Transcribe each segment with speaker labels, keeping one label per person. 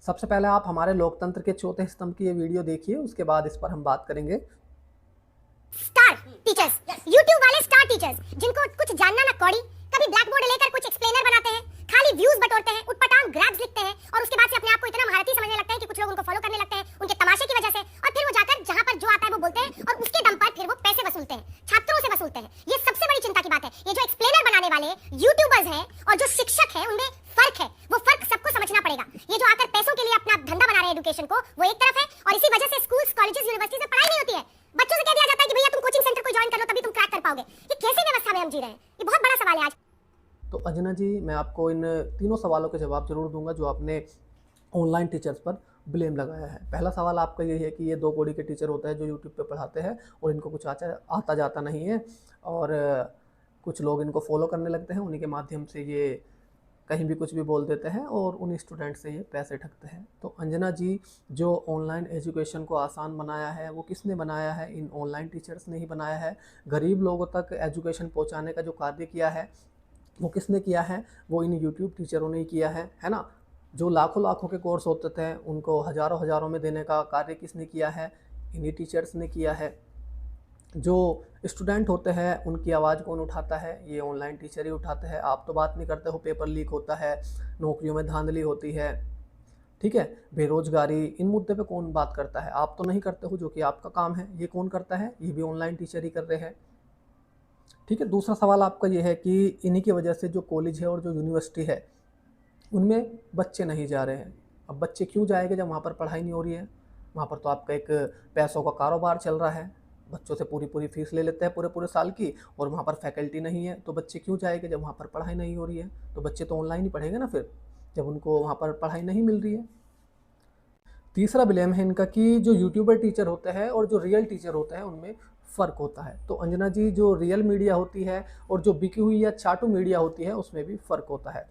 Speaker 1: सबसे पहले आप हमारे लोकतंत्र के चौथे स्तंभ की ये वीडियो देखिए, उसके बाद इस पर हम बात करेंगे।
Speaker 2: स्टार टीचर्स, यूट्यूब वाले स्टार टीचर्स जिनको कुछ जानना ना कौड़ी, कभी ब्लैक बोर्ड लेकर कुछ एक्सप्लेनर बनाते हैं, खाली व्यूज बटोरते हैं, उटपटांग ग्राफ्स लिखते हैं और उसके बाद से अपने आप को इतना महारथी समझने लगते हैं कि कुछ लोग उनको फॉलो करने लगते हैं उनके तमाशे की वजह से, और फिर वो जाकर जहां पर जो आता है वो बोलते हैं और उसके दम पर फिर वो पैसे वसूलते हैं, छात्रों से वसूलते हैं। ये सबसे बड़ी चिंता की बात है। ये जो एक्सप्लेनर बनाने वाले यूट्यूबर्स हैं और जो शिक्षक हैं उनमें फर्क है, वो फर्क सबको समझना पड़ेगा। ये जो आकर पैसों के लिए अपना धंधा बना रहे हैं एजुकेशन को, वो एक तरफ है, और इसी वजह से स्कूल्स, कॉलेजेस, यूनिवर्सिटीज में पढ़ाई नहीं होती है। बच्चों से कह दिया जाता है कि भैया तुम कोचिंग सेंटर को ज्वाइन कर लो तभी तुम क्रैक कर पाओगे। ये कैसी व्यवस्था में हम जी रहे हैं? ये बहुत बड़ा सवाल है आज।
Speaker 1: तो अंजना जी, मैं आपको इन तीनों सवालों के जवाब जरूर दूंगा जो आपने ऑनलाइन टीचर्स पर ब्लेम लगाया है। पहला सवाल आपका ये है कि ये दो कौड़ी के टीचर होते हैं जो यूट्यूब पे पढ़ाते हैं और इनको कुछ आता जाता नहीं है, और कुछ लोग इनको फॉलो करने लगते हैं, उन्हीं के माध्यम से ये कहीं भी कुछ भी बोल देते हैं और उन स्टूडेंट से ये पैसे ठगते हैं। तो अंजना जी, जो ऑनलाइन एजुकेशन को आसान बनाया है वो किसने बनाया है? इन ऑनलाइन टीचर्स ने ही बनाया है। गरीब लोगों तक एजुकेशन पहुंचाने का जो कार्य किया है वो किसने किया है? वो इन यूट्यूब टीचरों ने ही किया है ना। जो लाखों लाखों के कोर्स होते थे उनको हज़ारों हज़ारों में देने का कार्य किसने किया है? इन्हीं टीचर्स ने किया है। जो स्टूडेंट होते हैं उनकी आवाज़ कौन उठाता है? ये ऑनलाइन टीचर ही उठाते हैं। आप तो बात नहीं करते हो, पेपर लीक होता है, नौकरियों में धांधली होती है, ठीक है, बेरोजगारी, इन मुद्दे पे कौन बात करता है? आप तो नहीं करते हो, जो कि आपका काम है। ये कौन करता है? ये भी ऑनलाइन टीचर ही कर रहे हैं, ठीक है। दूसरा सवाल आपका ये है कि इन्हीं की वजह से जो कॉलेज है और जो यूनिवर्सिटी है उनमें बच्चे नहीं जा रहे हैं। अब बच्चे क्यों जाएंगे जब वहाँ पर पढ़ाई नहीं हो रही है? वहाँ पर तो आपका एक पैसों का कारोबार चल रहा है, बच्चों से पूरी पूरी फीस ले लेते हैं पूरे पूरे साल की, और वहाँ पर फैकल्टी नहीं है, तो बच्चे क्यों जाएंगे जब वहाँ पर पढ़ाई नहीं हो रही है? तो बच्चे तो ऑनलाइन ही पढ़ेंगे ना फिर, जब उनको वहाँ पर पढ़ाई नहीं मिल रही है। तीसरा ब्लेम है इनका कि जो यूट्यूबर टीचर होते हैं और जो रियल टीचर होते हैं उनमें फ़र्क होता है। तो अंजना जी, जो रियल मीडिया होती है और जो बिकी हुई या चाटू मीडिया होती है उसमें भी फ़र्क होता है।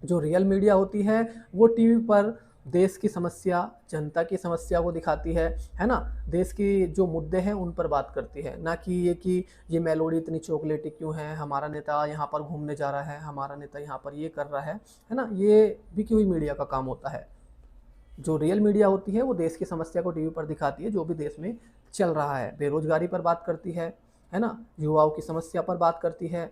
Speaker 1: जो रियल मीडिया होती है वो टीवी पर देश की समस्या, जनता की समस्या को दिखाती है ना। देश की जो मुद्दे हैं उन पर बात करती है, ना कि ये मेलोडी इतनी चॉकलेटी क्यों है, हमारा नेता यहाँ पर घूमने जा रहा है, हमारा नेता यहाँ पर ये कर रहा है ना। ये बिकी हुई मीडिया का काम होता है। जो रियल मीडिया होती है वो देश की समस्या को टीवी पर दिखाती है, जो भी देश में चल रहा है। बेरोजगारी पर बात करती है ना, युवाओं की समस्या पर बात करती है,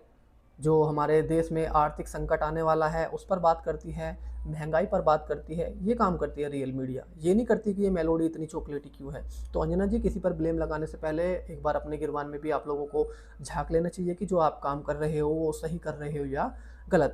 Speaker 1: जो हमारे देश में आर्थिक संकट आने वाला है उस पर बात करती है, महंगाई पर बात करती है। ये काम करती है रियल मीडिया, ये नहीं करती कि ये मेलोडी इतनी चॉकलेटी क्यों है। तो अंजना जी, किसी पर ब्लेम लगाने से पहले एक बार अपने गिरबान में भी आप लोगों को झांक लेना चाहिए कि जो आप काम कर रहे हो वो सही कर रहे हो या गलत।